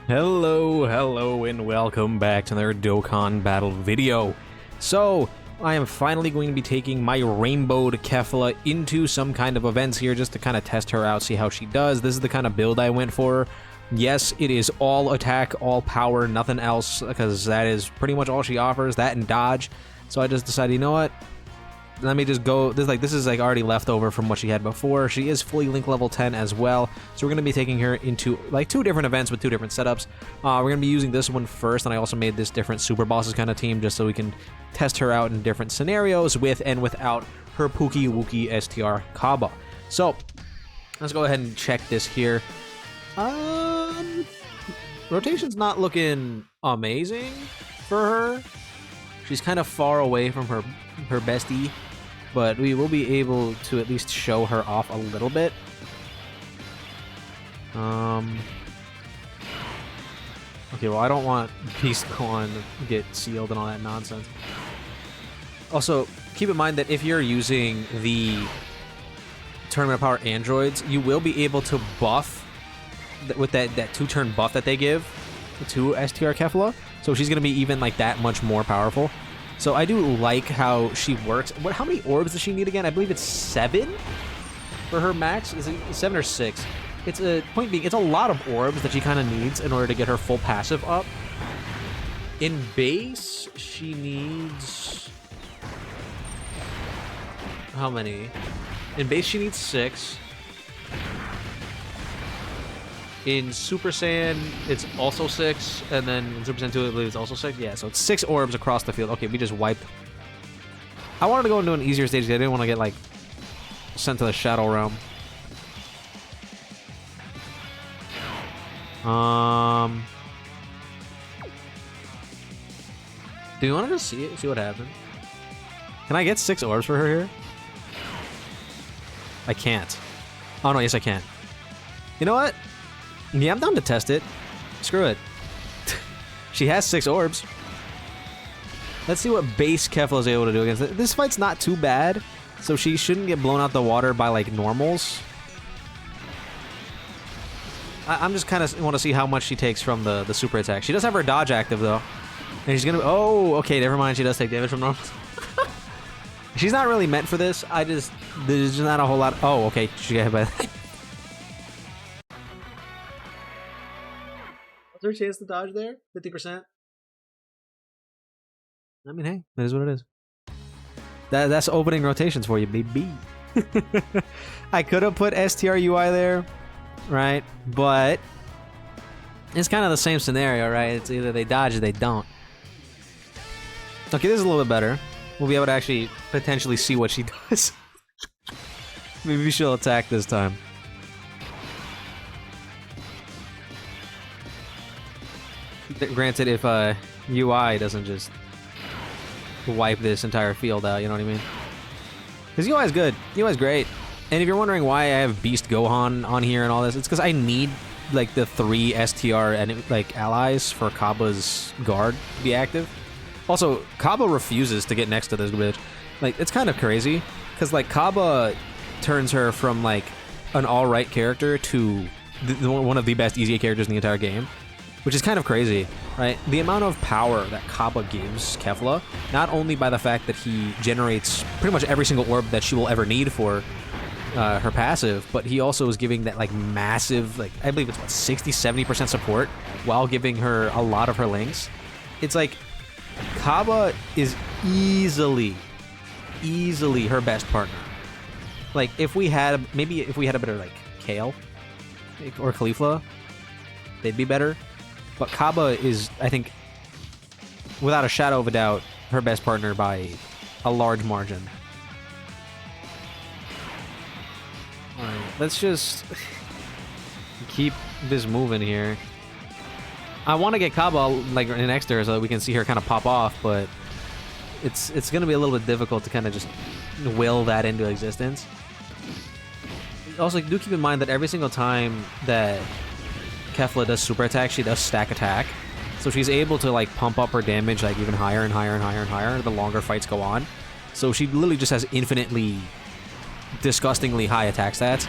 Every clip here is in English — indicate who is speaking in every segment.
Speaker 1: Hello, and welcome back to another Dokkan battle video. So, I am finally going to be taking my rainbowed Kefla into some kind of events here just to kind of test her out, see how she does. This is the kind of build I went for. Yes, it is all attack, all power, nothing else, because that is pretty much all she offers, that and dodge. So I just decided, you know what? Let me just go. This is already left over from what she had before. She is fully link level 10 as well, so we're gonna be taking her into like two different events with two different setups. We're gonna be using this one first, and I also made this different super bosses kind of team just so we can test her out in different scenarios with and without her Pookie Wookie STR Kaba. So let's go ahead and check this here. Rotation's not looking amazing for her. She's kind of far away from her bestie, but we will be able to at least show her off a little bit. Okay, well, I don't want Beast Gohan to get sealed and all that nonsense. Also, keep in mind that if you're using the Tournament of Power androids, you will be able to buff with that 2-turn buff that they give to STR Kefla. So she's going to be even like that much more powerful. So I do like how she works. How many orbs does she need again? I believe it's 7 for her max. Is it 7 or 6? It's a point being, it's a lot of orbs that she kind of needs in order to get her full passive up. In base, she needs... how many? In base, she needs 6. In Super Saiyan, it's also 6, and then in Super Saiyan 2, I believe it's also 6. Yeah, so it's 6 orbs across the field. Okay, we just wiped. I wanted to go into an easier stage because I didn't want to get, like, sent to the Shadow Realm. Do you want to just see it? See what happens? Can I get 6 orbs for her here? I can't. Oh, no, yes, I can. You know what? Yeah, I'm down to test it. Screw it. She has 6 orbs. Let's see what base Kefla is able to do against it. This fight's not too bad, so she shouldn't get blown out the water by, like, normals. I'm just kind of want to see how much she takes from the super attack. She does have her dodge active, though. And she's gonna... oh, okay, never mind. She does take damage from normals. She's not really meant for this. There's just not a whole lot... oh, okay. She got hit by that. Is there a chance to dodge there? 50%? I mean, hey, that is what it is. That's opening rotations for you, baby. I could have put STR UI there, right? But it's kind of the same scenario, right? It's either they dodge or they don't. Okay, this is a little bit better. We'll be able to actually potentially see what she does. Maybe she'll attack this time. Granted, if UI doesn't just wipe this entire field out, you know what I mean? Because UI is good. UI is great. And if you're wondering why I have Beast Gohan on here and all this, it's because I need like the 3 STR and like allies for Kaba's guard to be active. Also, Kaba refuses to get next to this bitch. Like, it's kind of crazy because like Kaba turns her from like an alright character to one of the best EZA characters in the entire game. Which is kind of crazy, right? The amount of power that Kaba gives Kefla, not only by the fact that he generates pretty much every single orb that she will ever need for her passive, but he also is giving that like massive, like I believe it's what, 60-70% support while giving her a lot of her links. It's like Kaba is easily her best partner. Like if we had a better like Kale or Caulifla, they'd be better. But Kaba is, I think, without a shadow of a doubt, her best partner by a large margin. Alright, let's just keep this moving here. I want to get Kaba like an extra so that we can see her kind of pop off, but it's going to be a little bit difficult to kind of just will that into existence. Also, do keep in mind that every single time that Kefla does super attack, she does stack attack. So she's able to like pump up her damage like even higher and higher and higher and higher the longer fights go on. So she literally just has infinitely, disgustingly high attack stats,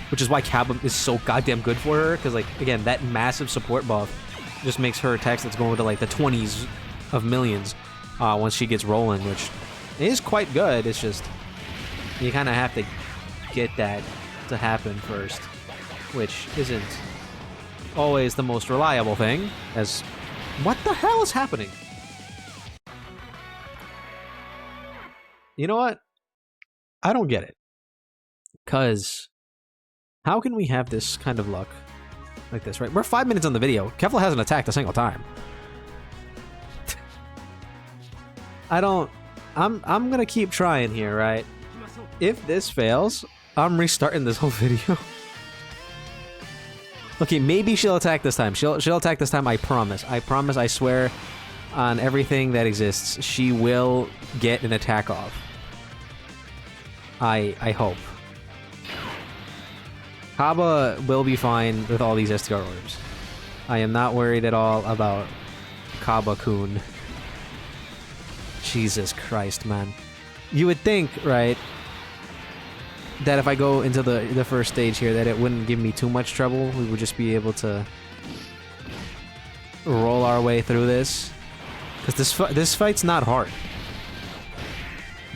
Speaker 1: which is why Kaba is so goddamn good for her, because like again, that massive support buff just makes her attacks that's going to like the 20s of millions once she gets rolling, which is quite good. It's just you kind of have to get that to happen first, which isn't always the most reliable thing. As what the hell is happening? You know what? I don't get it. Cause how can we have this kind of luck like this, right? We're 5 minutes on the video. Kefla hasn't attacked a single time. I'm gonna keep trying here, right? If this fails, I'm restarting this whole video. Okay, maybe she'll attack this time. She'll attack this time, I promise. I promise, I swear on everything that exists, she will get an attack off. I hope. Kaba will be fine with all these STR orbs. I am not worried at all about Kaba-kun. Jesus Christ, man. You would think, right, that if I go into the first stage here, that it wouldn't give me too much trouble. We would just be able to roll our way through this. Because this fight's not hard.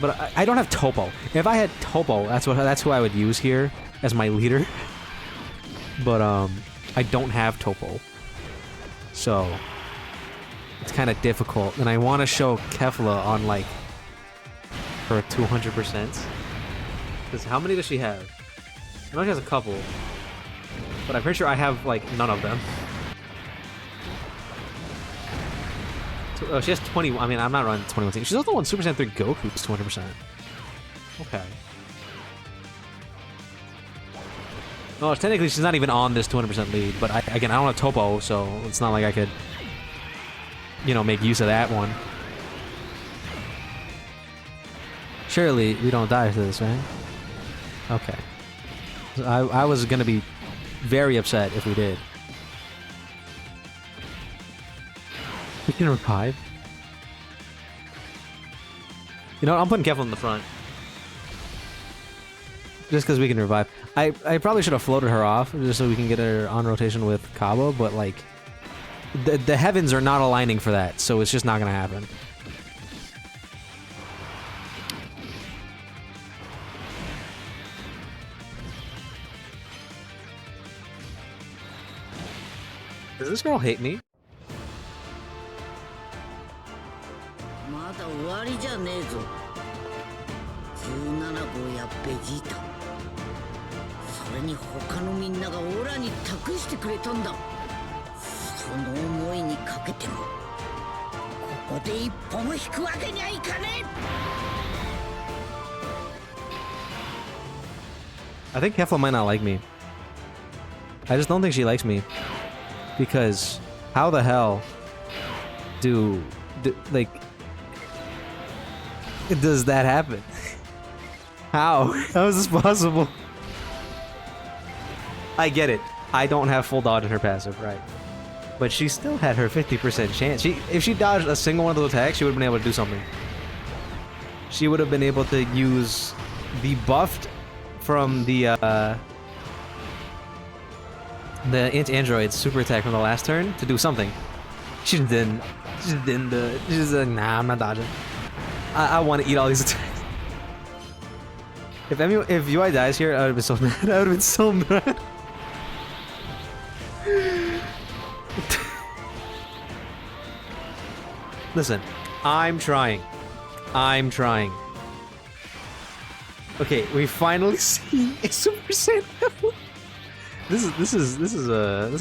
Speaker 1: But I don't have Topo. If I had Topo, that's who I would use here as my leader. But I don't have Topo. So it's kind of difficult. And I want to show Kefla on like her 200%. Because how many does she have? I know she has a couple. But I'm pretty sure I have like none of them. Oh, she has 20. I mean, I'm not running 21. She's also on Super Saiyan 3 Goku's 200%. Okay. No, technically she's not even on this 200% lead, but again, I don't have Topo, so it's not like I could, you know, make use of that one. Surely we don't die to this, right? Okay. I was gonna be very upset if we did. We can revive. You know what? I'm putting Kefla in the front. Just because we can revive. I probably should have floated her off just so we can get her on rotation with Kaba, but like the heavens are not aligning for that, so it's just not gonna happen. Does this girl hate me? I think Kefla might not like me. I just don't think she likes me. Because how the hell do like does that happen? How is this possible? I get it. I don't have full dodge in her passive, right? But she still had her 50% chance. If she dodged a single one of those attacks, she would have been able to do something. She would have been able to use the buffed from the anti-android super attack from the last turn to do something. She just didn't. She just didn't do it. She just like, nah, I'm not dodging. I want to eat all these attacks. If UI dies here, I would have been so mad. I would have been so mad. Listen, I'm trying. I'm trying. Okay, we finally see a Super Saiyan level. This is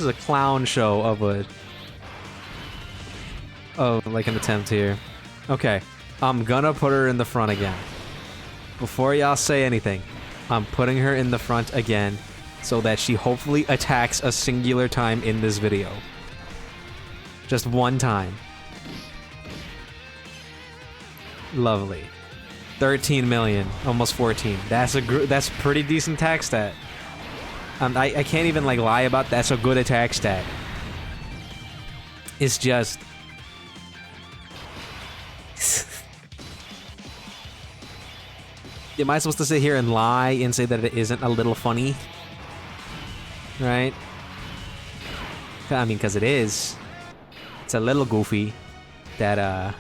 Speaker 1: a clown show of like an attempt here. Okay, I'm gonna put her in the front again. Before y'all say anything, I'm putting her in the front again so that she hopefully attacks a singular time in this video. Just one time. Lovely. 13 million, almost 14. That's pretty decent attack stat. I can't even like lie about that's a good attack stat. It's just am I supposed to sit here and lie and say that it isn't a little funny? Right? I mean, because it is. a little goofy that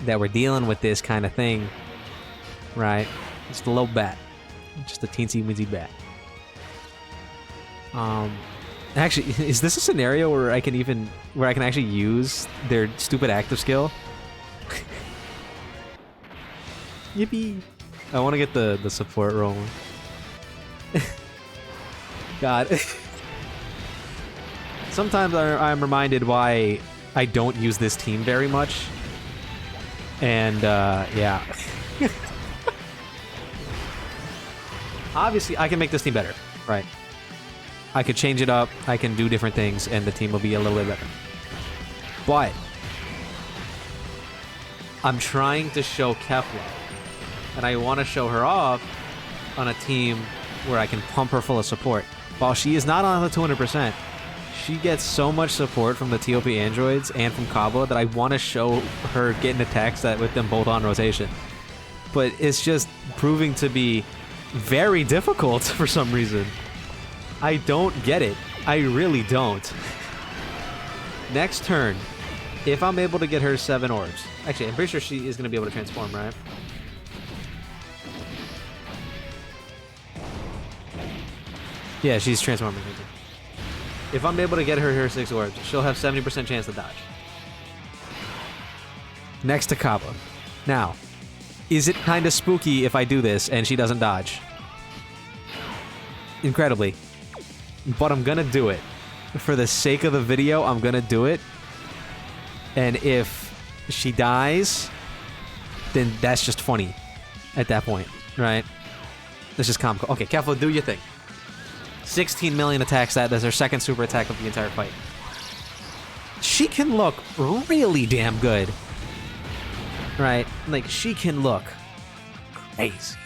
Speaker 1: that we're dealing with this kind of thing, right? Just a little bat, just a teensy weensy bat. Actually, is this a scenario where I can actually use their stupid active skill? Yippee! I want to get the support rolling. God. Sometimes I'm reminded why I don't use this team very much. And, yeah. Obviously, I can make this team better, right? I could change it up, I can do different things, and the team will be a little bit better. But I'm trying to show Kefla, and I want to show her off on a team where I can pump her full of support. While she is not on the 200%, she gets so much support from the TOP androids and from Kabla that I want to show her getting attacks that with them both on rotation. But it's just proving to be very difficult for some reason. I don't get it. I really don't. Next turn, if I'm able to get her 7 orbs. Actually, I'm pretty sure she is going to be able to transform, right? Yeah, she's transforming. If I'm able to get her 6 orbs, she'll have 70% chance to dodge. Next to Kaba. Now, is it kind of spooky if I do this and she doesn't dodge? Incredibly. But I'm gonna do it. For the sake of the video, I'm gonna do it. And if she dies, then that's just funny at that point, right? This is comical. Okay, Kefla, do your thing. 16 million attacks. That's her second super attack of the entire fight. She can look really damn good. Right? Like, she can look crazy.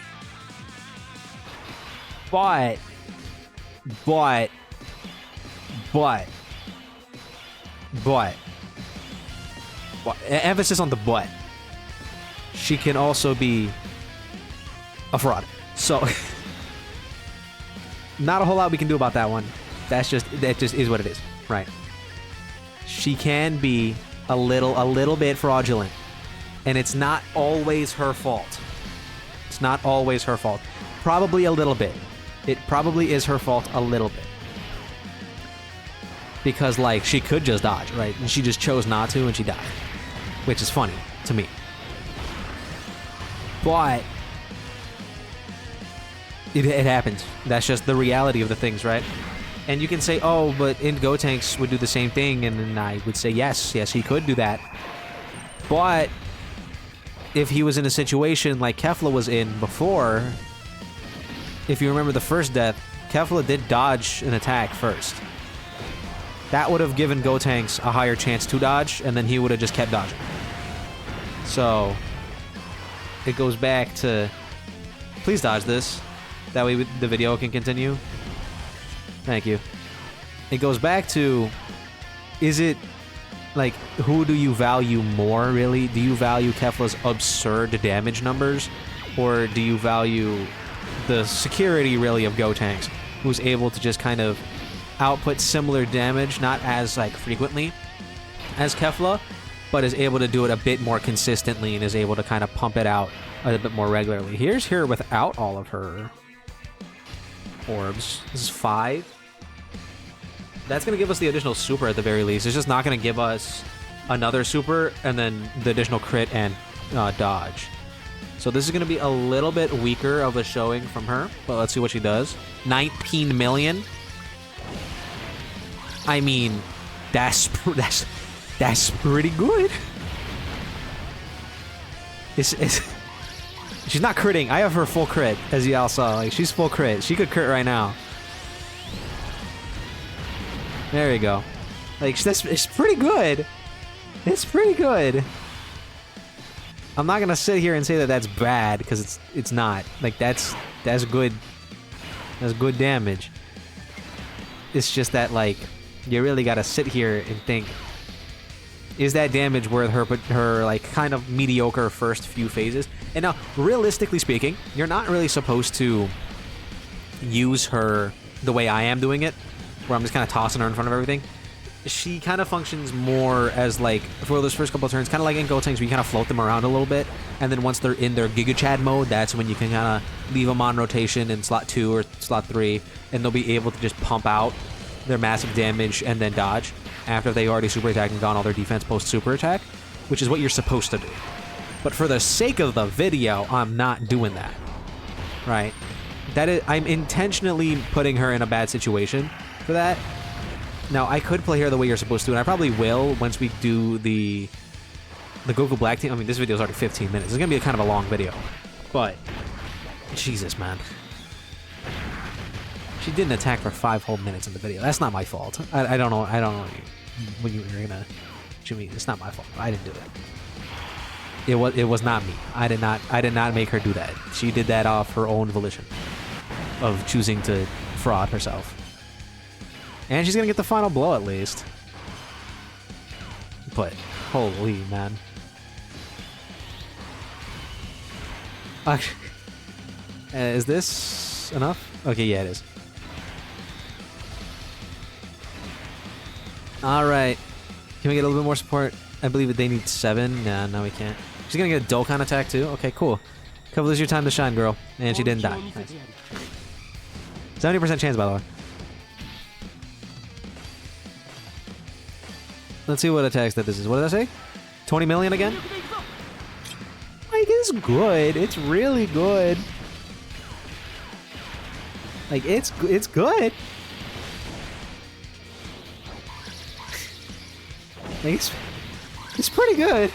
Speaker 1: But emphasis on the but. She can also be a fraud. So not a whole lot we can do about that one. That just is what it is, right? She can be a little bit fraudulent, and it's not always her fault. It's not always her fault. Probably a little bit. It probably is her fault a little bit. Because, like, she could just dodge, right? And she just chose not to, and she died. Which is funny to me. But it happens. That's just the reality of the things, right? And you can say, oh, but in Gotenks would do the same thing, and then I would say, yes, he could do that. But if he was in a situation like Kefla was in before, if you remember the first death, Kefla did dodge an attack first. That would have given Gotenks a higher chance to dodge, and then he would have just kept dodging. So it goes back to, please dodge this. That way the video can continue. Thank you. It goes back to, is it, like, who do you value more, really? Do you value Kefla's absurd damage numbers? Or do you value the security, really, of Gotenks, who's able to just kind of output similar damage, not as, like, frequently as Kefla, but is able to do it a bit more consistently and is able to kind of pump it out a bit more regularly. Here's her without all of her orbs. This is 5. That's going to give us the additional super at the very least. It's just not going to give us another super and then the additional crit and dodge. So this is going to be a little bit weaker of a showing from her, but let's see what she does. 19 million. I mean, that's pretty good. She's not critting. I have her full crit, as y'all saw. Like, she's full crit. She could crit right now. There you go. Like, it's pretty good. It's pretty good. I'm not gonna sit here and say that that's bad, because it's not. Like, that's good. That's good damage. It's just that, like, you really gotta sit here and think, is that damage worth her like, kind of mediocre first few phases? And now, realistically speaking, you're not really supposed to use her the way I am doing it, where I'm just kind of tossing her in front of everything. she kind of functions more as like, for those first couple of turns, kind of like in Gotenks, where you kind of float them around a little bit, and then once they're in their Giga Chad mode, that's when you can kind of leave them on rotation in slot 2 or slot 3, and they'll be able to just pump out their massive damage and then dodge after they already super attacked and gone all their defense post super attack, which is what you're supposed to do. But for the sake of the video, I'm not doing that, right? That is, I'm intentionally putting her in a bad situation for that. Now, I could play her the way you're supposed to, and I probably will once we do the Goku Black team. I mean, this video is already 15 minutes. It's gonna be a kind of a long video, but Jesus, man, she didn't attack for 5 whole minutes in the video. That's not my fault. I don't know. I don't know when you were gonna shoot me. It's not my fault. I didn't do it. It was not me. I did not make her do that. She did that off her own volition of choosing to fraud herself. And she's gonna get the final blow at least. But holy man. Is this enough? Okay, yeah, it is. Alright. Can we get a little bit more support? I believe that they need 7. Nah, no we can't. She's gonna get a Dokkan attack too? Okay, cool. Kefla, this is your time to shine, girl. And she didn't die. Nice. 70% chance, by the way. Let's see what attacks that this is. What did I say? 20 million again? Like, it's good. It's really good. Like, it's good. Like, it's pretty good.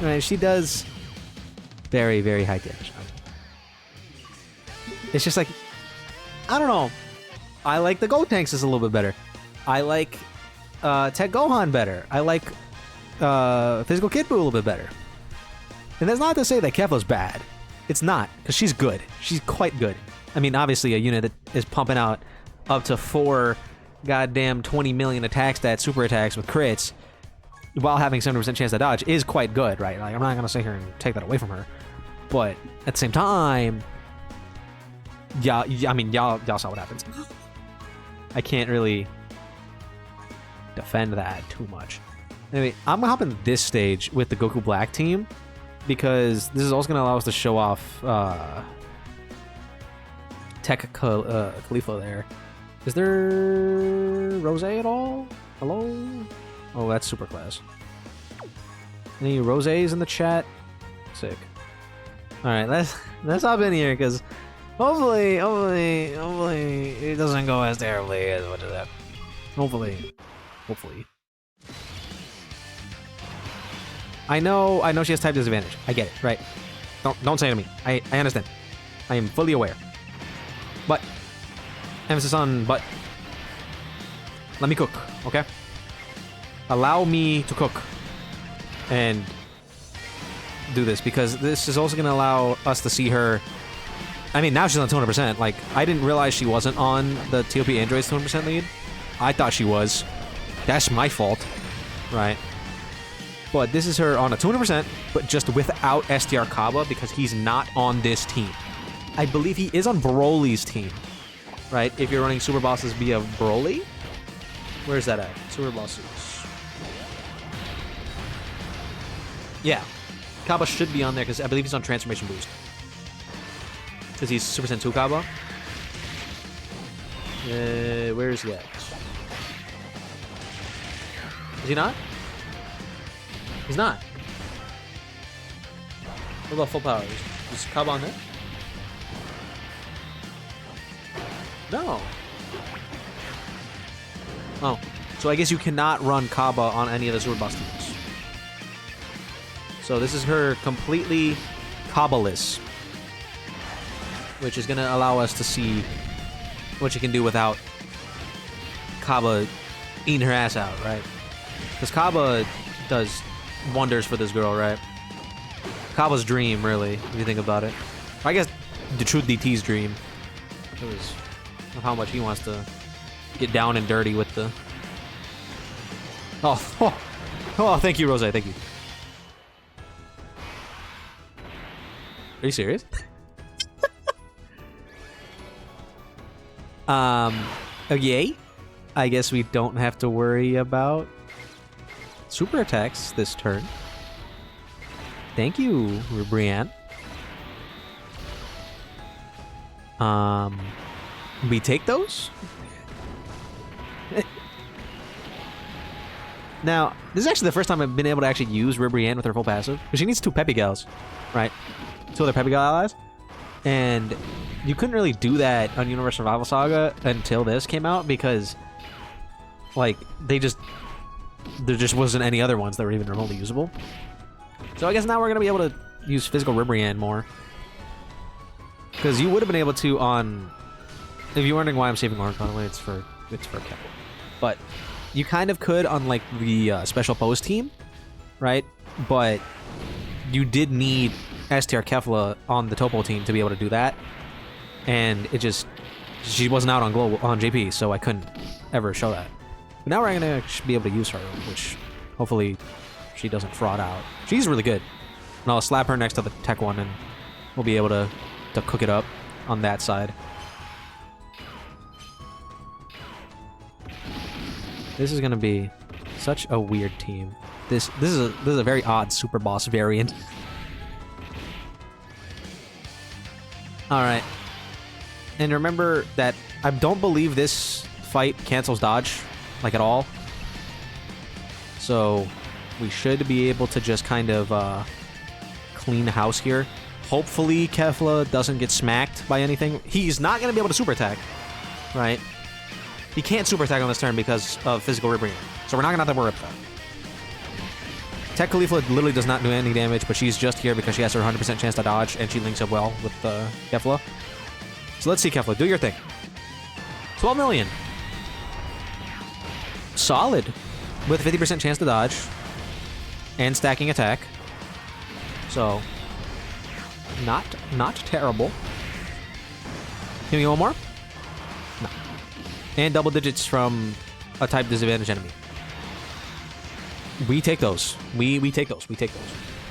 Speaker 1: Alright, she does very, very high damage. It's just like, I don't know. I like the Gotenks is a little bit better. I like Tech Gohan better. I like Physical Kid Buu a little bit better. And that's not to say that Kefla's bad. It's not, because she's good. She's quite good. I mean, obviously a unit that is pumping out up to 4 goddamn 20 million attack stat super attacks with crits while having 70% chance to dodge is quite good, right? Like, I'm not going to sit here and take that away from her. But at the same time, yeah, I mean, y'all saw what happens. I can't really defend that too much. Anyway, I'm gonna hop in this stage with the Goku Black team because this is also gonna allow us to show off Tech Khalifa there. Is there Rose at all? Hello? Oh, that's super class. Any Roses in the chat? Sick. All right, let's hop in here because hopefully it doesn't go as terribly as what is that. Hopefully. I know she has type disadvantage. I get it, right? Don't say it to me. I understand. I am fully aware. But emphasis on but. Let me cook, okay? Allow me to cook and do this because this is also gonna allow us to see her. I mean, now she's on 200%. Like, I didn't realize she wasn't on the TOP Android's 200% lead. I thought she was. That's my fault, right? But this is her on a 200%, but just without STR Kaba because he's not on this team. I believe he is on Broly's team, right? If you're running Super Bosses via Broly. Where's that at? Super Bosses. Yeah. Kaba should be on there because I believe he's on Transformation Boost. Because he's Super Saiyan 2 Kaba. Where is he at? Is he not? He's not. What about full power? Is Kaba on there? No. Oh. So I guess you cannot run Kaba on any of the Super Boss teams. So this is her completely Kaba-less, which is going to allow us to see what she can do without Kaba eating her ass out, right? Because Kaba does wonders for this girl, right? Kaba's dream, really, if you think about it. Or I guess the Truth DT's dream is of how much he wants to get down and dirty with the... Oh, thank you, Rose, thank you. Are you serious? Yay. I guess we don't have to worry about super attacks this turn. Thank you, Brienne. We take those? Now, this is actually the first time I've been able to actually use Ribrianne with her full passive. Because she needs 2 Peppy Gals, right? 2 other Peppy Gal allies. And you couldn't really do that on Universe Survival Saga until this came out because, like, there just wasn't any other ones that were even remotely usable. So I guess now we're going to be able to use physical Ribrianne more. Because you would have been able to on... If you're wondering why I'm saving Orange, by the way, it's for Kefla. But you kind of could on, like, the Special Post team, right? But you did need STR Kefla on the Topo team to be able to do that. And it just... She wasn't out on JP, so I couldn't ever show that. But now we're going to be able to use her, which hopefully she doesn't fraud out. She's really good. And I'll slap her next to the tech one, and we'll be able to cook it up on that side. This is going to be such a weird team. This is a very odd super boss variant. All right. And remember that I don't believe this fight cancels dodge, like, at all. So we should be able to just kind of clean house here. Hopefully Kefla doesn't get smacked by anything. He's not going to be able to super attack, right? He can't super attack on this turn because of physical Ribrianne. So we're not going to have to worry about that. Tech Khalifa literally does not do any damage, but she's just here because she has her 100% chance to dodge, and she links up well with Kefla. So let's see, Kefla, do your thing. 12 million. Solid. With 50% chance to dodge. And stacking attack. So, not terrible. Can we get one more? No. And double digits from a type disadvantage enemy. We take those. We take those. We take those.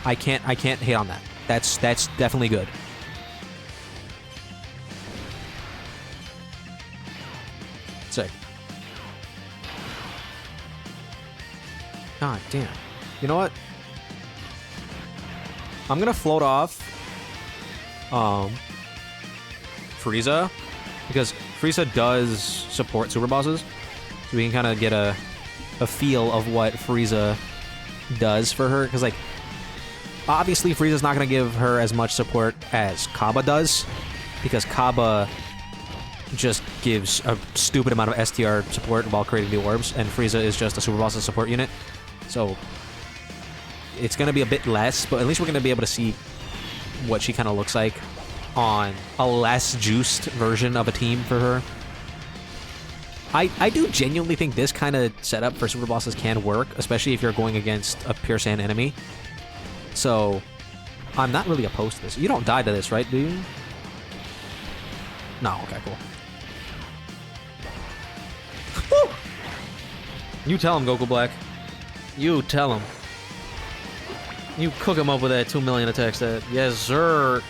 Speaker 1: I can't hate on that. That's definitely good. Sick. God damn. You know what? I'm gonna float off Frieza, because Frieza does support super bosses, so we can kind of get a feel of what Frieza does for her. Because, like, obviously Frieza's not gonna give her as much support as Kaba does, because Kaba just gives a stupid amount of STR support while creating the orbs, and Frieza is just a super boss support unit. So it's going to be a bit less, but at least we're going to be able to see what she kind of looks like on a less juiced version of a team for her. I do genuinely think this kind of setup for super bosses can work, especially if you're going against a pure sand enemy. So I'm not really opposed to this. You don't die to this, right, do you? No, okay, cool. Woo! You tell him, Goku Black. You tell him. You cook him up with that 2 million attack stat. Yes, sir.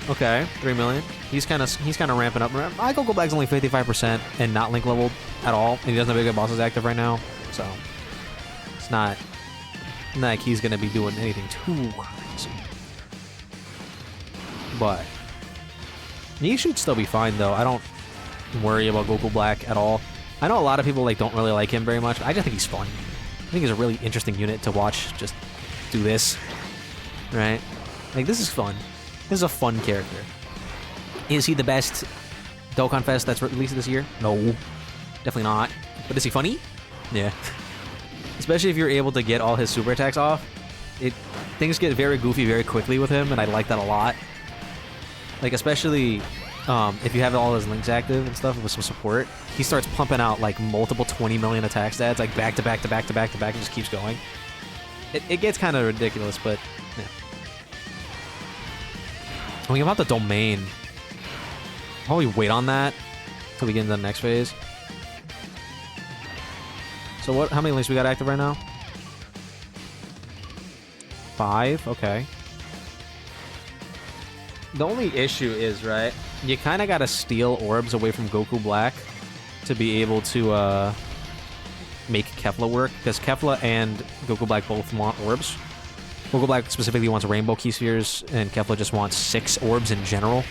Speaker 1: Okay, 3 million. He's kind of ramping up. My Goku Black's only 55% and not link leveled at all, and he doesn't have any good bosses active right now, so it's not like he's gonna be doing anything too crazy. But he should still be fine, though. I don't worry about Goku Black at all. I know a lot of people don't really like him very much. I just think he's fun. I think he's a really interesting unit to watch just do this, right? Like, this is fun. This is a fun character. Is he the best Dokkan Fest that's released this year? No, definitely not. But is he funny? Yeah. Especially if you're able to get all his super attacks off. Things get very goofy very quickly with him, and I like that a lot. Like, especially if you have all his links active and stuff with some support, he starts pumping out like multiple 20 million attack stats, like back to back to back to back to back, and just keeps going. It gets kind of ridiculous, but yeah. We have the domain. I'll probably wait on that until we get into the next phase. So how many links we got active right now? 5, okay. The only issue is, right, you kind of got to steal orbs away from Goku Black to be able to make Kefla work, because Kefla and Goku Black both want orbs. Goku Black specifically wants rainbow key spheres, and Kefla just wants 6 orbs in general.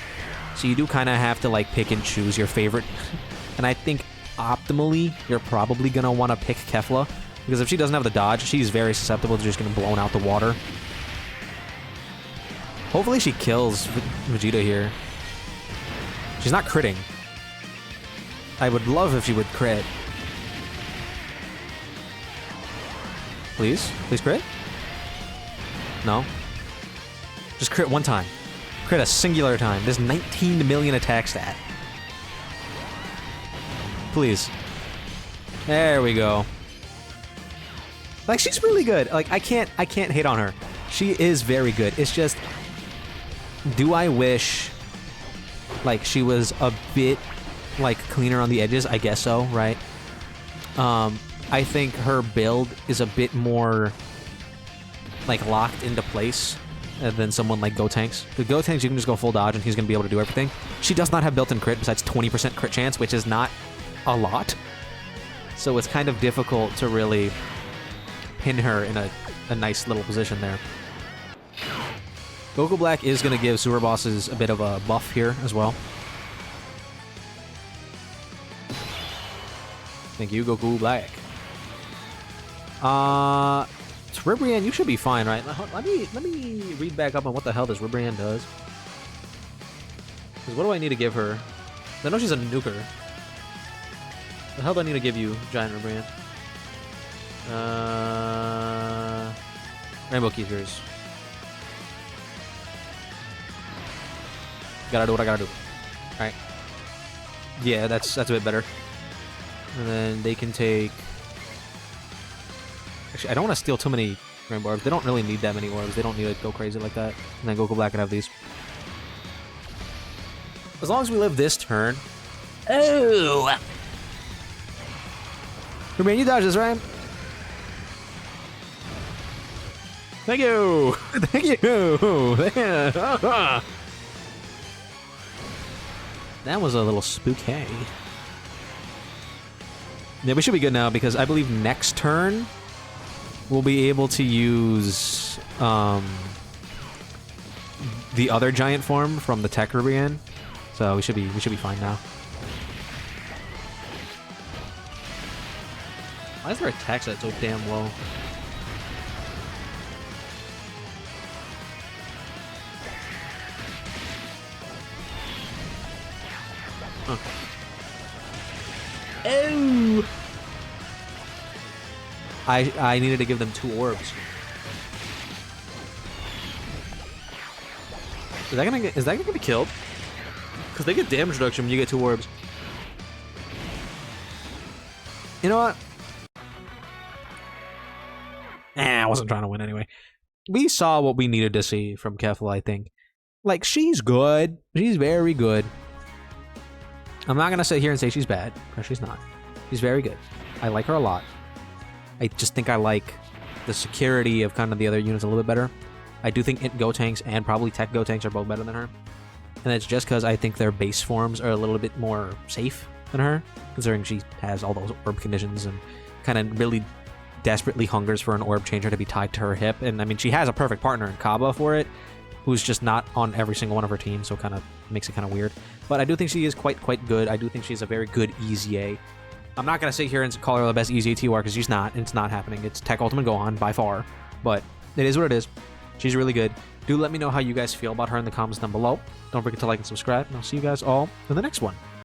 Speaker 1: So you do kind of have to like pick and choose your favorite. And I think optimally, you're probably going to want to pick Kefla, because if she doesn't have the dodge, she's very susceptible to just getting blown out the water. Hopefully she kills Vegeta here. She's not critting. I would love if she would crit. Please? Please crit? No? Just crit one time. Crit a singular time. There's 19 million attack stat. Please. There we go. Like, she's really good. Like, I can't hate on her. She is very good. It's just, do I wish like she was a bit like cleaner on the edges? I guess so, right? I think her build is a bit more like locked into place than someone like Gotenks. With Gotenks, you can just go full dodge and he's going to be able to do everything. She does not have built-in crit besides 20% crit chance, which is not a lot. So it's kind of difficult to really pin her in a nice little position there. Goku Black is going to give Super Bosses a bit of a buff here as well. Thank you, Goku Black. Ribrianne, you should be fine, right? Let me read back up on what the hell this Ribrianne does. Because what do I need to give her? I know she's a nuker. The hell do I need to give you, Giant Ribrianne? Rainbow Key Spheres. Gotta do what I gotta do. Alright. Yeah, that's a bit better. And then they can take... Actually, I don't want to steal too many rainbow orbs. They don't really need that many orbs. They don't need to go crazy like that. And then Goku Black can have these. As long as we live this turn... Oh! Man, you dodged this, right? Thank you! Thank you! That was a little spooky. Yeah, we should be good now, because I believe next turn we'll be able to use the other giant form from the Tech Rubian. So we should be fine now. Why is their attack set so damn low? Huh. Oh! I needed to give them 2 orbs. Is that gonna get me killed? Because they get damage reduction when you get 2 orbs. You know what? I wasn't trying to win anyway. We saw what we needed to see from Kefla, I think. Like, she's good. She's very good. I'm not gonna sit here and say she's bad, because she's not. She's very good. I like her a lot. I just think I like the security of kind of the other units a little bit better. I do think Int Gotenks and probably Tech Gotenks are both better than her. And it's just because I think their base forms are a little bit more safe than her, considering she has all those orb conditions and kind of really desperately hungers for an orb changer to be tied to her hip. And I mean, she has a perfect partner in Kaba for it, who's just not on every single one of her teams, so kind of makes it kind of weird. But I do think she is quite good. I do think she's a very good EZA. I'm not going to sit here and call her the best EZA TOR, because she's not. It's not happening. It's Tech Ultimate Gohan by far. But it is what it is. She's really good. Do let me know how you guys feel about her in the comments down below. Don't forget to like and subscribe, and I'll see you guys all in the next one.